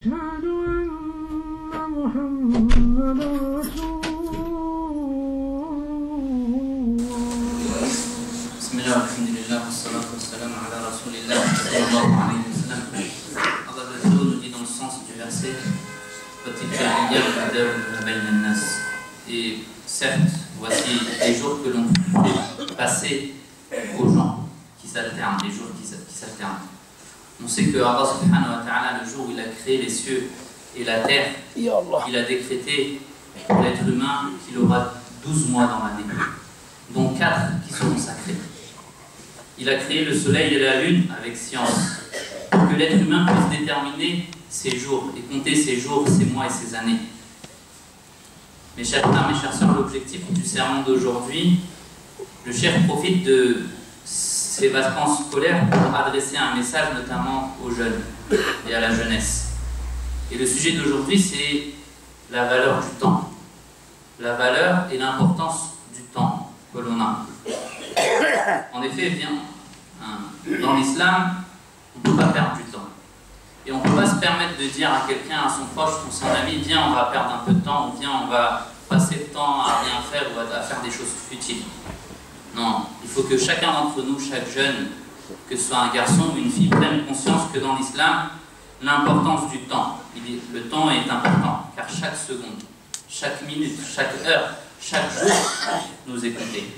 أشهد أن محمدا رسول الله. بسم الله والحمد لله والصلاة والسلام على رسول الله sallallahu alayhi wa sallam. Allah nous dit dans le sens du verset et certes, voici les jours que l'on fait passer aux gens qui s'alternent, les jours qui s'alternent. On sait que Allah subhanahu wa ta'ala, le jour où il a créé les cieux et la terre, il a décrété pour l'être humain qu'il aura 12 mois dans l'année, dont 4 qui seront sacrés. Il a créé le soleil et la lune avec science, pour que l'être humain puisse déterminer ses jours et compter ses jours, ses mois et ses années. Mes chers frères, mes chères sœurs, l'objectif du sermon d'aujourd'hui, le cheikh profite de ces vacances scolaires pour adresser un message notamment aux jeunes et à la jeunesse. Et le sujet d'aujourd'hui, c'est la valeur du temps. La valeur et l'importance du temps que l'on a. En effet, dans l'islam, on ne peut pas perdre du temps. Et on ne peut pas se permettre de dire à quelqu'un, à son proche, à son ami, viens, on va perdre un peu de temps, ou viens, on va passer le temps à rien faire ou à faire des choses futiles. Non, il faut que chacun d'entre nous, chaque jeune, que ce soit un garçon ou une fille, prenne conscience que dans l'islam, l'importance du temps, le temps est important, car chaque seconde, chaque minute, chaque heure, chaque jour, nous écouter.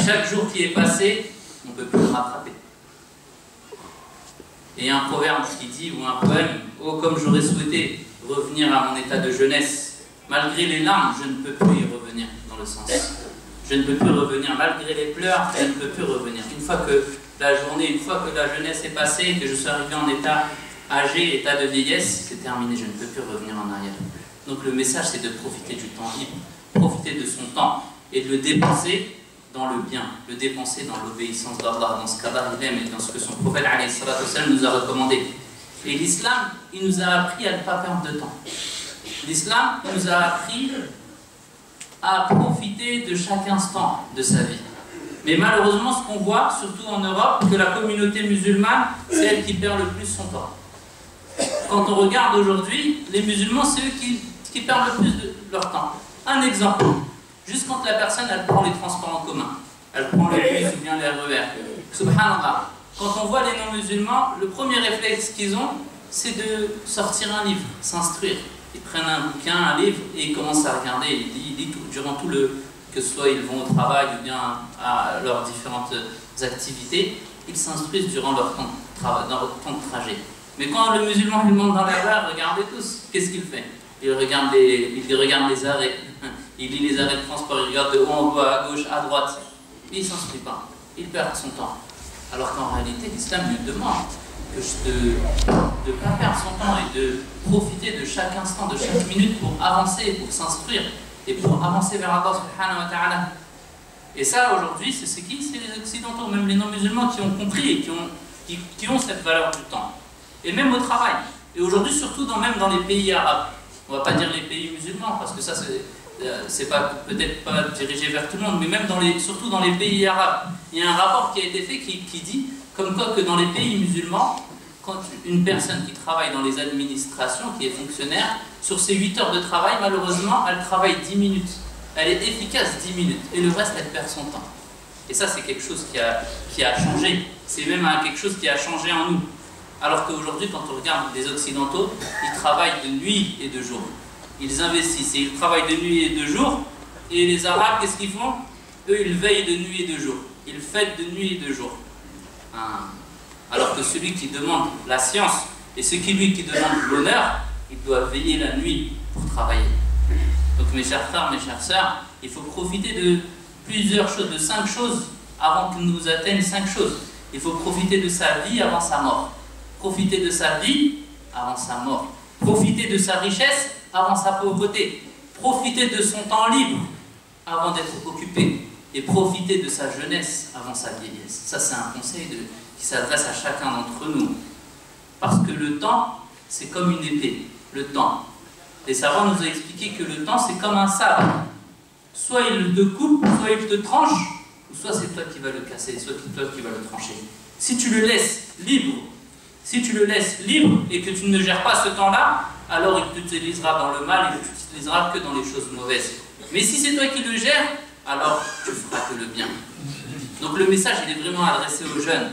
Chaque jour qui est passé, on ne peut plus le rattraper. Et il y a un proverbe qui dit, ou un poème, « Oh, comme j'aurais souhaité revenir à mon état de jeunesse, malgré les larmes, je ne peux plus y revenir, dans le sens. Je ne peux plus revenir, malgré les pleurs, je ne peux plus revenir. Une fois que la journée, une fois que la jeunesse est passée, que je suis arrivé en état âgé, état de vieillesse, c'est terminé, je ne peux plus revenir en arrière. » Donc le message, c'est de profiter du temps libre, profiter de son temps, et de le dépenser dans le bien, le dépenser dans l'obéissance d'Allah, dans ce qu'Allah il aime et dans ce que son prophète nous a recommandé. Et l'islam, il nous a appris à ne pas perdre de temps. L'islam, il nous a appris à profiter de chaque instant de sa vie. Mais malheureusement, ce qu'on voit, surtout en Europe, que la communauté musulmane, c'est elle qui perd le plus son temps. Quand on regarde aujourd'hui, les musulmans, c'est eux qui perdent le plus de leur temps. Un exemple. Juste quand la personne, elle prend les transports en commun, elle prend le bus ou bien les RER. Subhanallah. Quand on voit les non-musulmans, le premier réflexe qu'ils ont, c'est de sortir un livre, s'instruire. Ils prennent un bouquin, un livre, et ils commencent à regarder. Ils lisent durant tout que ce soit ils vont au travail ou bien à leurs différentes activités, ils s'instruisent durant leur temps de trajet. Mais quand le musulman lui monte dans la rue, regardez tous, qu'est-ce qu'il fait? Il regarde les arrêts. Il lit les arrêts de transport, il regarde de haut en bas, à gauche, à droite. Mais il ne s'instruit pas. Il perd son temps. Alors qu'en réalité, l'islam lui demande de ne pas perdre son temps et de profiter de chaque instant, de chaque minute pour avancer, pour s'instruire et pour avancer vers Allah subhanahu wa ta'ala. Et ça, aujourd'hui, c'est qui? C'est les occidentaux, même les non-musulmans qui ont compris et qui ont cette valeur du temps. Et même au travail. Et aujourd'hui, surtout même dans les pays arabes. On ne va pas dire les pays musulmans, parce que ça, c'est peut-être pas dirigé vers tout le monde, mais même surtout dans les pays arabes. Il y a un rapport qui a été fait qui dit, comme quoi que dans les pays musulmans, quand une personne qui travaille dans les administrations, qui est fonctionnaire, sur ses 8 heures de travail, malheureusement, elle travaille 10 minutes. Elle est efficace 10 minutes, et le reste, elle perd son temps. Et ça, c'est quelque chose qui a changé. C'est même quelque chose qui a changé en nous. Alors qu'aujourd'hui, quand on regarde les Occidentaux, ils travaillent de nuit et de jour. Ils investissent et ils travaillent de nuit et de jour. Et les Arabes, qu'est-ce qu'ils font? Eux, ils veillent de nuit et de jour. Ils fêtent de nuit et de jour. Alors que celui qui demande la science et celui qui demande l'honneur, il doit veiller la nuit pour travailler. Donc mes chers frères, mes chères sœurs, il faut profiter de plusieurs choses, de 5 choses avant que nous atteignent 5 choses. Il faut profiter de sa vie avant sa mort. Profiter de sa vie avant sa mort. Profiter de sa richesse avant sa pauvreté. Profiter de son temps libre avant d'être occupé. Et profiter de sa jeunesse avant sa vieillesse. Ça, c'est un conseil qui s'adresse à chacun d'entre nous. Parce que le temps, c'est comme une épée. Le temps. Les savants nous ont expliqué que le temps, c'est comme un sabre. Soit il te coupe, soit il te tranche, ou soit c'est toi qui vas le casser, soit c'est toi qui vas le trancher. Si tu le laisses libre, Si tu le laisses libre et que tu ne gères pas ce temps-là, alors il t'utilisera dans le mal, il ne t'utilisera que dans les choses mauvaises. Mais si c'est toi qui le gères, alors tu feras que le bien. Donc le message, il est vraiment adressé aux jeunes.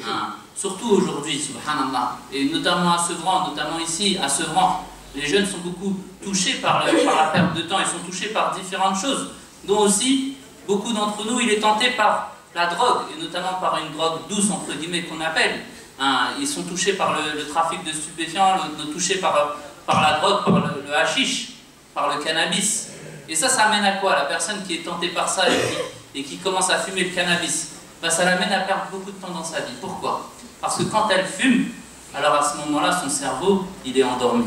Hein. Surtout aujourd'hui, subhanallah. Et notamment à Sevran, notamment ici, à Sevran. Les jeunes sont beaucoup touchés par la perte de temps, ils sont touchés par différentes choses, dont aussi, beaucoup d'entre nous, il est tenté par la drogue, et notamment par une drogue douce, entre guillemets, qu'on appelle. Hein, ils sont touchés par le trafic de stupéfiants, touchés par la drogue, par le hashish, par le cannabis. Et ça amène à quoi? La personne qui est tentée par ça et qui commence à fumer le cannabis, ben ça l'amène à perdre beaucoup de temps dans sa vie. Pourquoi? Parce que quand elle fume, alors à ce moment-là, son cerveau, il est endormi.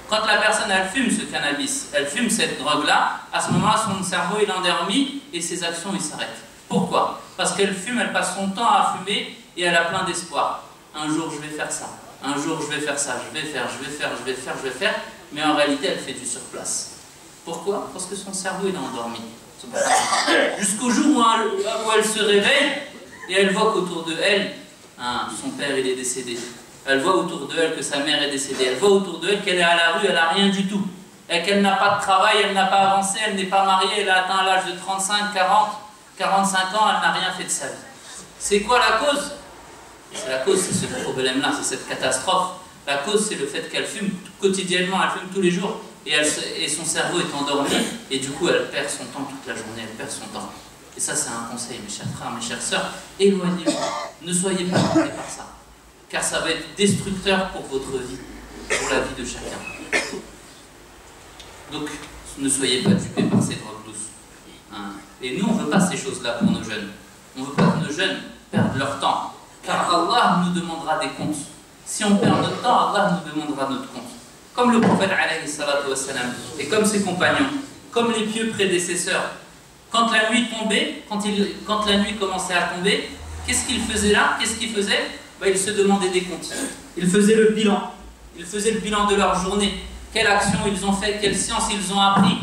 Quand la personne, elle fume ce cannabis, elle fume cette drogue-là, à ce moment-là, son cerveau, il est endormi et ses actions, ils s'arrêtent. Pourquoi? Parce qu'elle fume, elle passe son temps à fumer et elle a plein d'espoir. Un jour, je vais faire ça. Un jour, je vais faire ça. Je vais faire. Mais en réalité, elle fait du surplace. Pourquoi? Parce que son cerveau, il est endormi. Jusqu'au jour où elle se réveille et elle voit qu'autour de elle, hein, son père, il est décédé. Elle voit autour d'elle que sa mère est décédée. Elle voit autour d'elle qu'elle est à la rue, elle n'a rien du tout. Et qu'elle n'a pas de travail, elle n'a pas avancé, elle n'est pas mariée, elle a atteint l'âge de 35, 40, 45 ans, elle n'a rien fait de sa vie. C'est quoi la cause? La cause, c'est ce problème-là, c'est cette catastrophe. La cause, c'est le fait qu'elle fume quotidiennement, elle fume tous les jours, et son cerveau est endormi, et du coup, elle perd son temps toute la journée, elle perd son temps. Et ça, c'est un conseil, mes chers frères, mes chères sœurs. Éloignez-vous, ne soyez pas tentés par ça. Car ça va être destructeur pour votre vie, pour la vie de chacun. Donc, ne soyez pas dupés par ces drogues douces. Hein. Et nous, on ne veut pas ces choses-là pour nos jeunes. On ne veut pas que nos jeunes perdent leur temps. Car Allah nous demandera des comptes. Si on perd notre temps, Allah nous demandera notre compte. Comme le prophète alayhi salatu wassalam, et comme ses compagnons, comme les pieux prédécesseurs. Quand la nuit tombait, quand la nuit commençait à tomber, qu'est-ce qu'ils faisaient là? Qu'est-ce qu'ils faisaient? Ils se demandaient des comptes. Ils faisaient le bilan. Ils faisaient le bilan de leur journée. Quelle action ils ont fait, quelle science ils ont appris,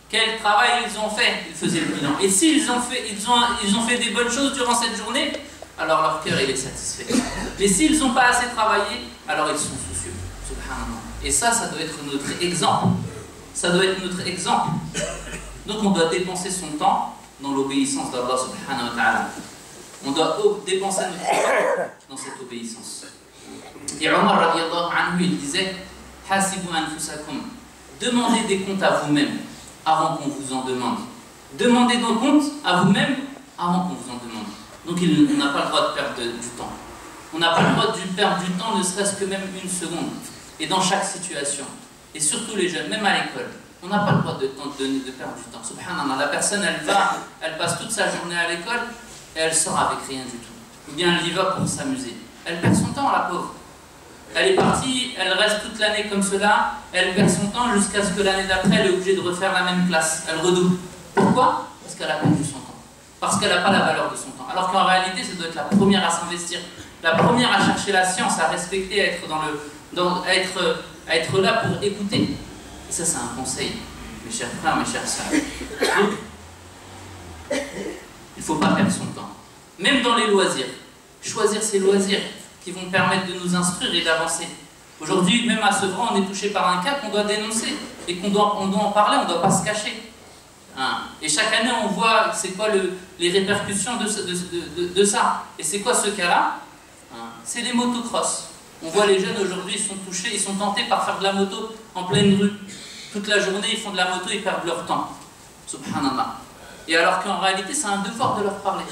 quel travail ils ont fait. Ils faisaient le bilan. Et s'ils ont fait des bonnes choses durant cette journée, alors leur cœur il est satisfait. Mais s'ils n'ont pas assez travaillé, alors ils sont soucieux. Subhanallah. Et ça doit être notre exemple. Ça doit être notre exemple. Donc on doit dépenser son temps dans l'obéissance d'Allah subhanahu wa ta'ala. On doit dépenser notre temps dans cette obéissance. Et Omar radiallahu anhu, il disait Hasibu anfusakum. Demandez des comptes à vous-même avant qu'on vous en demande. Demandez nos comptes à vous-même avant qu'on vous en demande. Donc on n'a pas le droit de perdre du temps. On n'a pas le droit de perdre du temps, ne serait-ce que même une seconde. Et dans chaque situation. Et surtout les jeunes, même à l'école. On n'a pas le droit de perdre du temps. Subhanallah, la personne, elle passe toute sa journée à l'école et elle sort avec rien du tout. Ou bien elle y va pour s'amuser. Elle perd son temps, la pauvre. Elle est partie, elle reste toute l'année comme cela, elle perd son temps jusqu'à ce que l'année d'après, elle est obligée de refaire la même classe. Elle redouble. Pourquoi? Parce qu'elle a perdu son temps. Parce qu'elle n'a pas la valeur de son temps. Alors qu'en réalité, ça doit être la première à s'investir. La première à chercher la science, à respecter, à être là pour écouter. Et ça, c'est un conseil, mes chers frères, mes chères sœurs. Donc, il ne faut pas perdre son temps. Même dans les loisirs. Choisir ses loisirs qui vont permettre de nous instruire et d'avancer. Aujourd'hui, même à Sevran, on est touché par un cas qu'on doit dénoncer et qu'on doit en parler, on ne doit pas se cacher. Hein. Et chaque année, on voit c'est quoi les répercussions de ça. Et c'est quoi ce cas-là? Hein. C'est les motocross. On voit les jeunes aujourd'hui, ils sont touchés, ils sont tentés par faire de la moto en pleine rue. Toute la journée, ils font de la moto, ils perdent leur temps. Subhanallah. Et alors qu'en réalité, c'est un devoir de leur parler.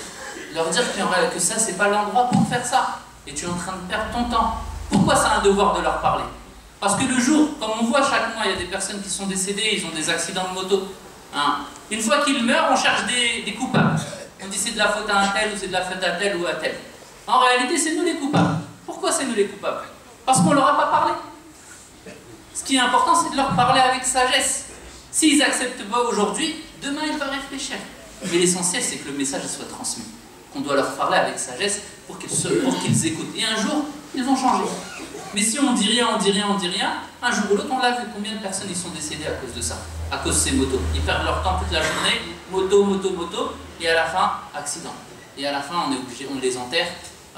Leur dire que ça, c'est pas l'endroit pour faire ça. Et tu es en train de perdre ton temps. Pourquoi c'est un devoir de leur parler? Parce que le jour, comme on voit chaque mois, il y a des personnes qui sont décédées, ils ont des accidents de moto. Hein. Une fois qu'ils meurent, on cherche des coupables. On dit c'est de la faute à un tel, ou c'est de la faute à tel ou à tel. En réalité, c'est nous les coupables. Pourquoi c'est nous les coupables? Parce qu'on ne leur a pas parlé. Ce qui est important, c'est de leur parler avec sagesse. S'ils n'acceptent pas aujourd'hui, demain ils vont réfléchir. Mais l'essentiel, c'est que le message soit transmis. Qu'on doit leur parler avec sagesse pour qu'ils écoutent. Et un jour, ils vont changer. Mais si on dit rien, un jour ou l'autre, on l'a vu. Combien de personnes ils sont décédées à cause de ça? À cause de ces motos. Ils perdent leur temps toute la journée, moto, et à la fin, accident. Et à la fin, on est obligé, on les enterre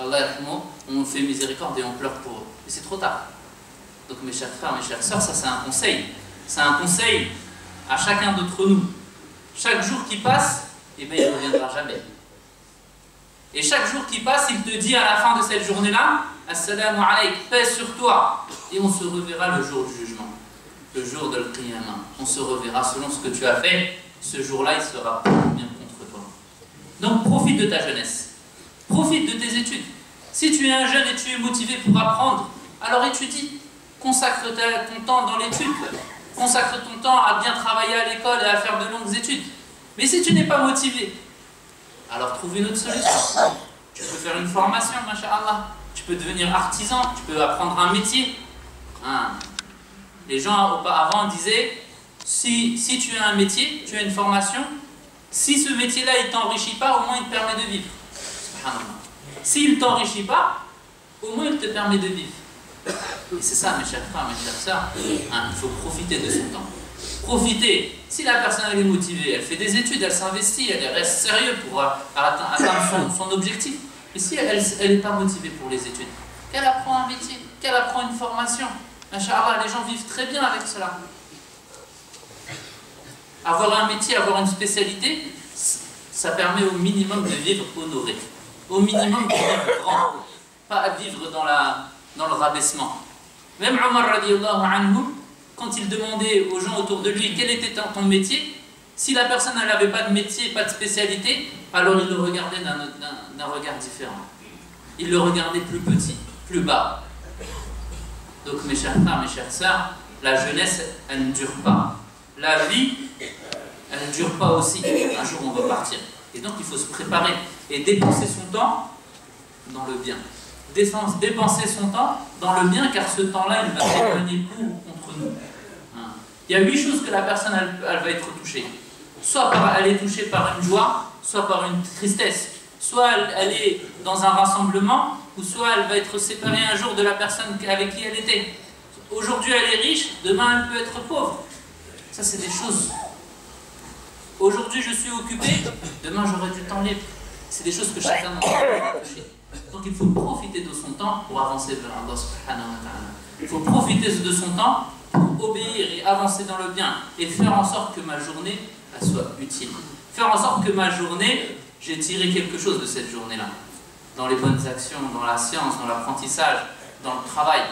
Allah, on fait miséricorde et on pleure pour eux. Et c'est trop tard. Donc mes chers frères, mes chères sœurs, ça c'est un conseil. C'est un conseil à chacun d'entre nous. Chaque jour qui passe, eh bien, il ne reviendra jamais. Et chaque jour qui passe, il te dit à la fin de cette journée-là, Assalamu alayk, paix sur toi. Et on se reverra le jour du jugement. Le jour de l'Qiyamah. On se reverra selon ce que tu as fait. Ce jour-là, il sera bien contre toi. Donc profite de ta jeunesse. Profite de tes études. Si tu es un jeune et tu es motivé pour apprendre, alors étudie. Consacre ton temps dans l'étude. Consacre ton temps à bien travailler à l'école et à faire de longues études. Mais si tu n'es pas motivé, alors trouve une autre solution. Tu peux faire une formation, masha'Allah. Tu peux devenir artisan, tu peux apprendre un métier. Hein. Les gens auparavant disaient, si tu as un métier, tu as une formation, si ce métier-là il ne t'enrichit pas, au moins il te permet de vivre. S'il ne t'enrichit pas, au moins il te permet de vivre. Et c'est ça, mes chers frères, mes chères sœurs, hein, il faut profiter de son temps. Profiter. Si la personne elle est motivée, elle fait des études, elle s'investit, elle reste sérieuse pour atteindre son objectif. Et si elle n'est pas motivée pour les études, qu'elle apprend un métier, qu'elle apprend une formation, Inch'Allah, les gens vivent très bien avec cela. Avoir un métier, avoir une spécialité, ça permet au minimum de vivre honoré. Au minimum de vivre grand, pas à vivre dans le rabaissement. Même Omar radiallahu anhu, quand il demandait aux gens autour de lui quel était ton métier, si la personne n'avait pas de métier, pas de spécialité, alors il le regardait d'un regard différent. Il le regardait plus petit, plus bas. Donc mes chers frères, mes chères sœurs, la jeunesse, elle ne dure pas. La vie, elle ne dure pas aussi. Un jour on va partir. Et donc il faut se préparer et dépenser son temps dans le bien. Dépenser son temps dans le bien, car ce temps-là, il va s'éloigner pour ou contre nous. Hein. Il y a 8 choses que la personne, elle va être touchée. Soit elle est touchée par une joie, soit par une tristesse. Soit elle est dans un rassemblement, ou soit elle va être séparée un jour de la personne avec qui elle était. Aujourd'hui, elle est riche, demain, elle peut être pauvre. Ça, c'est des choses. Aujourd'hui, je suis occupé, demain, j'aurai du temps libre. C'est des choses que chacun d'entre nous va toucher. Donc il faut profiter de son temps pour avancer vers Allah subhanahu wa ta'ala. Il faut profiter de son temps pour obéir et avancer dans le bien et faire en sorte que ma journée elle soit utile. Faire en sorte que ma journée, j'ai tiré quelque chose de cette journée-là. Dans les bonnes actions, dans la science, dans l'apprentissage, dans le travail.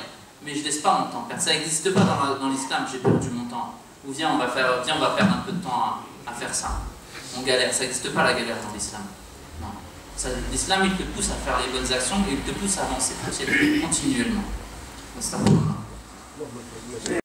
Mais je ne laisse pas mon temps perdre. Ça n'existe pas dans l'islam, j'ai perdu mon temps. Ou viens, on va perdre un peu de temps à faire ça. On galère, ça n'existe pas la galère dans l'islam. Non. L'islam, il te pousse à faire les bonnes actions et il te pousse à avancer continuellement.